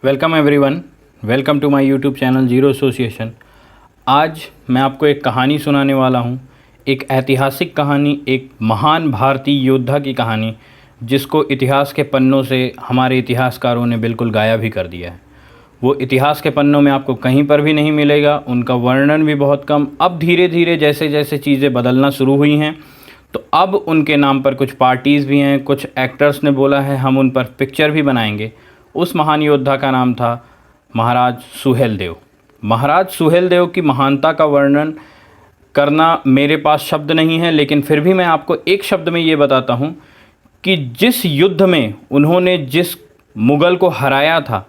Welcome everyone, welcome to my YouTube channel zero association. आज मैं आपको एक कहानी सुनाने वाला हूँ, एक ऐतिहासिक कहानी, एक महान भारतीय योद्धा की कहानी जिसको इतिहास के पन्नों से हमारे इतिहासकारों ने बिल्कुल गायब भी कर दिया है। वो इतिहास के पन्नों में आपको कहीं पर भी नहीं मिलेगा, उनका वर्णन भी बहुत कम। अब धीरे धीरे जैसे जैसे चीज़ें बदलना शुरू हुई हैं तो अब उनके नाम पर कुछ पार्टीज़ भी हैं, कुछ एक्टर्स ने बोला है हम उन पर पिक्चर भी बनाएंगे। उस महान योद्धा का नाम था महाराज सुहेलदेव। महाराज सुहेलदेव की महानता का वर्णन करना मेरे पास शब्द नहीं है, लेकिन फिर भी मैं आपको एक शब्द में ये बताता हूँ कि जिस युद्ध में उन्होंने जिस मुग़ल को हराया था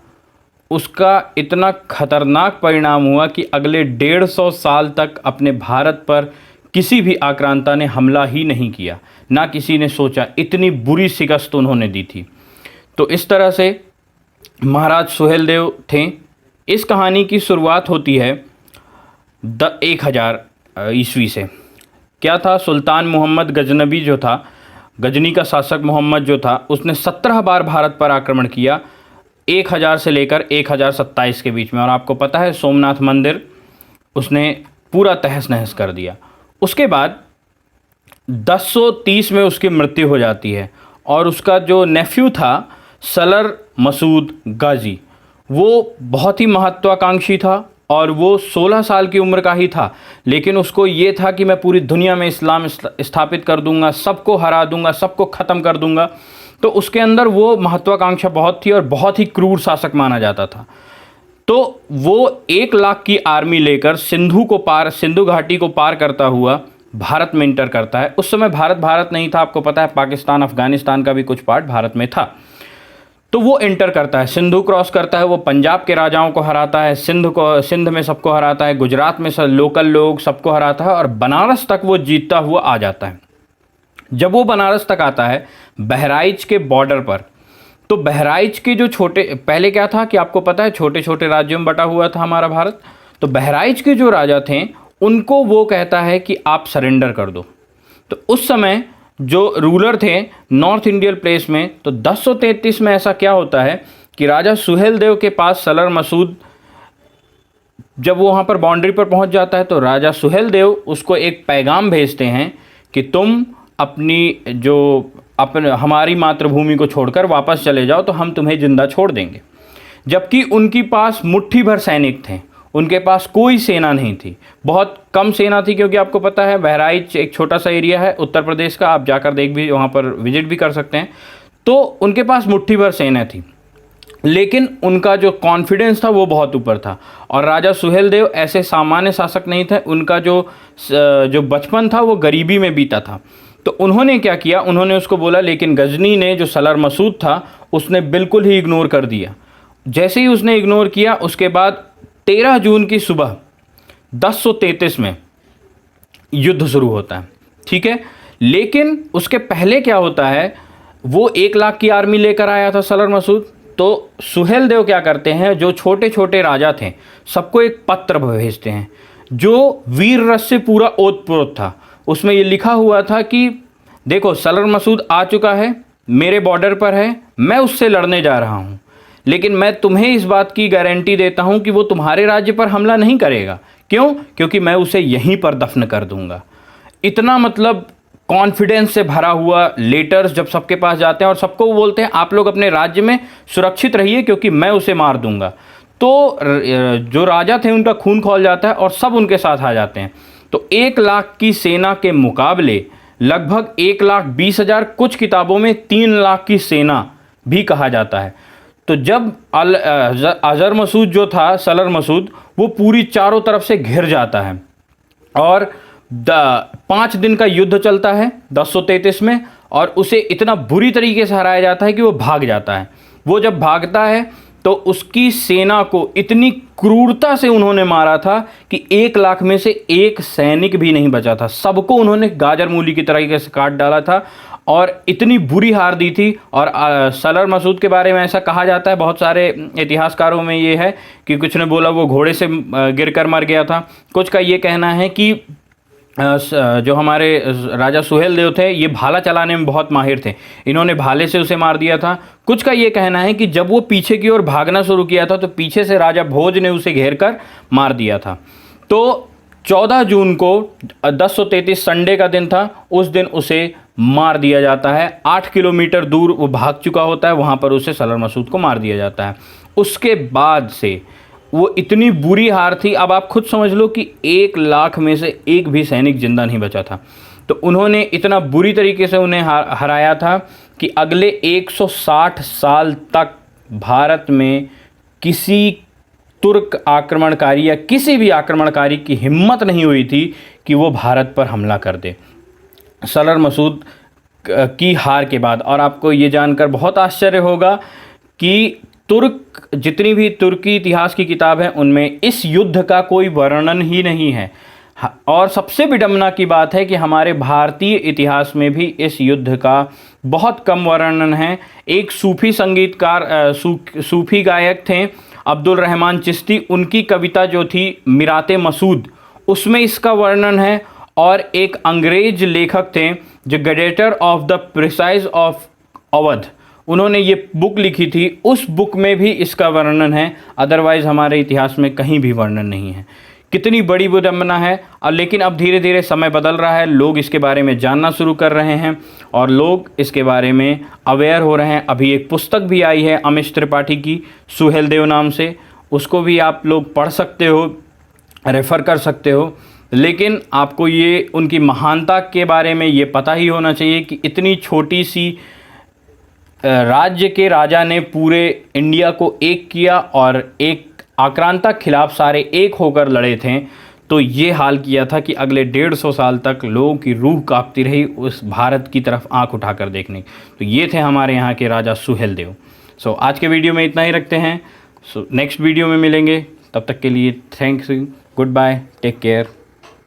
उसका इतना खतरनाक परिणाम हुआ कि अगले 150 साल तक अपने भारत पर किसी भी आक्रांता ने हमला ही नहीं किया, ना किसी ने सोचा। इतनी बुरी शिकस्त उन्होंने दी थी। तो इस तरह से महाराज सुहेलदेव थे। इस कहानी की शुरुआत होती है 1000 ईस्वी से। क्या था, सुल्तान मोहम्मद गजनबी जो था, गजनी का शासक मोहम्मद जो था, उसने 17 बार भारत पर आक्रमण किया 1000 से लेकर 1027 के बीच में। और आपको पता है सोमनाथ मंदिर उसने पूरा तहस नहस कर दिया। उसके बाद 1030 में उसकी मृत्यु हो जाती है और उसका जो नेफ्यू था सलर मसूद गाजी, वो बहुत ही महत्वाकांक्षी था और वो 16 साल की उम्र का ही था, लेकिन उसको ये था कि मैं पूरी दुनिया में इस्लाम स्थापित कर दूंगा, सबको हरा दूंगा, सबको ख़त्म कर दूंगा। तो उसके अंदर वो महत्वाकांक्षा बहुत थी और बहुत ही क्रूर शासक माना जाता था। तो वो 1 लाख की आर्मी लेकर सिंधु घाटी को पार करता हुआ भारत में इंटर करता है। उस समय भारत नहीं था, आपको पता है, पाकिस्तान अफ़गानिस्तान का भी कुछ पार्ट भारत में था। तो वो एंटर करता है, सिंधु क्रॉस करता है, वो पंजाब के राजाओं को हराता है, सिंध में सबको हराता है, गुजरात में लोकल लोग सबको हराता है और बनारस तक वो जीतता हुआ आ जाता है। जब वो बनारस तक आता है बहराइच के बॉर्डर पर, तो बहराइच के जो पहले क्या था कि आपको पता है छोटे छोटे राज्यों में बटा हुआ था हमारा भारत। तो बहराइच के जो राजा थे उनको वो कहता है कि आप सरेंडर कर दो। तो उस समय जो रूलर थे नॉर्थ इंडियन प्लेस में, तो 1033 में ऐसा क्या होता है कि राजा सुहेलदेव के पास सलर मसूद, जब वो वहाँ पर बाउंड्री पर पहुँच जाता है तो राजा सुहेलदेव उसको एक पैगाम भेजते हैं कि तुम हमारी मातृभूमि को छोड़कर वापस चले जाओ तो हम तुम्हें जिंदा छोड़ देंगे। जबकि उनके पास मुट्ठी भर सैनिक थे, उनके पास कोई सेना नहीं थी, बहुत कम सेना थी, क्योंकि आपको पता है बहराइच एक छोटा सा एरिया है उत्तर प्रदेश का, आप जाकर वहाँ पर विजिट भी कर सकते हैं। तो उनके पास मुट्ठी भर सेना थी, लेकिन उनका जो कॉन्फिडेंस था वो बहुत ऊपर था। और राजा सुहेलदेव ऐसे सामान्य शासक नहीं थे, उनका जो बचपन था वो गरीबी में बीता था। तो उन्होंने क्या किया, उन्होंने उसको बोला, लेकिन गजनी ने जो सलर मसूद था उसने बिल्कुल ही इग्नोर कर दिया। जैसे ही उसने इग्नोर किया उसके बाद 13 जून की सुबह 1033 में युद्ध शुरू होता है, ठीक है। लेकिन उसके पहले क्या होता है, वो 1 लाख की आर्मी लेकर आया था सलर मसूद। तो सुहेलदेव क्या करते हैं, जो छोटे छोटे राजा थे सबको एक पत्र भेजते हैं जो वीर रस से पूरा ओतप्रोत था। उसमें ये लिखा हुआ था कि देखो सलर मसूद आ चुका है, मेरे बॉर्डर पर है, मैं उससे लड़ने जा रहा हूँ, लेकिन मैं तुम्हें इस बात की गारंटी देता हूँ कि वो तुम्हारे राज्य पर हमला नहीं करेगा। क्यों? क्योंकि मैं उसे यहीं पर दफन कर दूंगा। इतना मतलब कॉन्फिडेंस से भरा हुआ लेटर्स जब सबके पास जाते हैं और सबको वो बोलते हैं आप लोग अपने राज्य में सुरक्षित रहिए क्योंकि मैं उसे मार दूंगा। तो जो राजा थे उनका खून खौल जाता है और सब उनके साथ आ जाते हैं। तो 1 लाख की सेना के मुकाबले लगभग 1,20,000, कुछ किताबों में 3 लाख की सेना भी कहा जाता है। तो जब अजर मसूद जो था, सलर मसूद, वो पूरी चारों तरफ से घिर जाता है और 5 दिन का युद्ध चलता है 1033 में, और उसे इतना बुरी तरीके से हराया जाता है कि वो भाग जाता है। वो जब भागता है तो उसकी सेना को इतनी क्रूरता से उन्होंने मारा था कि 1 लाख में से एक सैनिक भी नहीं बचा था, सबको उन्होंने गाजर मूली की तरीके से काट डाला था और इतनी बुरी हार दी थी। और सलर मसूद के बारे में ऐसा कहा जाता है, बहुत सारे इतिहासकारों में ये है कि कुछ ने बोला वो घोड़े से गिरकर मर गया था, कुछ का ये कहना है कि जो हमारे राजा सुहेल देव थे, ये भाला चलाने में बहुत माहिर थे। इन्होंने भाले से उसे मार दिया था। कुछ का ये कहना है कि जब वो पीछे की ओर भागना शुरू किया था तो पीछे से राजा भोज ने उसे घेर कर मार दिया था। तो 14 जून को 1033 संडे का दिन था, उस दिन उसे मार दिया जाता है। 8 किलोमीटर दूर वो भाग चुका होता है, वहाँ पर उसे सलर मसूद को मार दिया जाता है। उसके बाद से वो इतनी बुरी हार थी, अब आप खुद समझ लो कि 1 लाख में से एक भी सैनिक जिंदा नहीं बचा था। तो उन्होंने इतना बुरी तरीके से उन्हें हराया था कि अगले 160 साल तक भारत में किसी तुर्क आक्रमणकारी या किसी भी आक्रमणकारी की हिम्मत नहीं हुई थी कि वो भारत पर हमला कर दे सलर मसूद की हार के बाद। और आपको ये जानकर बहुत आश्चर्य होगा कि जितनी भी तुर्की इतिहास की किताब है उनमें इस युद्ध का कोई वर्णन ही नहीं है। और सबसे विडंबना की बात है कि हमारे भारतीय इतिहास में भी इस युद्ध का बहुत कम वर्णन है। एक सूफी संगीतकार सूफी गायक थे अब्दुल रहमान चिश्ती, उनकी कविता जो थी मिराते मसूद, उसमें इसका वर्णन है। और एक अंग्रेज लेखक थे जो gladiator of the precise of Awadh, उन्होंने ये बुक लिखी थी, उस बुक में भी इसका वर्णन है। अदरवाइज़ हमारे इतिहास में कहीं भी वर्णन नहीं है। कितनी बड़ी विडंबना है। और लेकिन अब धीरे धीरे समय बदल रहा है, लोग इसके बारे में जानना शुरू कर रहे हैं और लोग इसके बारे में अवेयर हो रहे हैं। अभी एक पुस्तक भी आई है अमिश त्रिपाठी की, सुहेल देव नाम से, उसको भी आप लोग पढ़ सकते हो, रेफ़र कर सकते हो। लेकिन आपको ये उनकी महानता के बारे में ये पता ही होना चाहिए कि इतनी छोटी सी राज्य के राजा ने पूरे इंडिया को एक किया और एक आक्रांता खिलाफ सारे एक होकर लड़े थे। तो ये हाल किया था कि अगले 150 साल तक लोगों की रूह कांपती रही उस भारत की तरफ आंख उठाकर देखने। तो ये थे हमारे यहाँ के राजा सुहेल देव। सो आज के वीडियो में इतना ही रखते हैं। सो नेक्स्ट वीडियो में मिलेंगे, तब तक के लिए thanks, good bye, take care.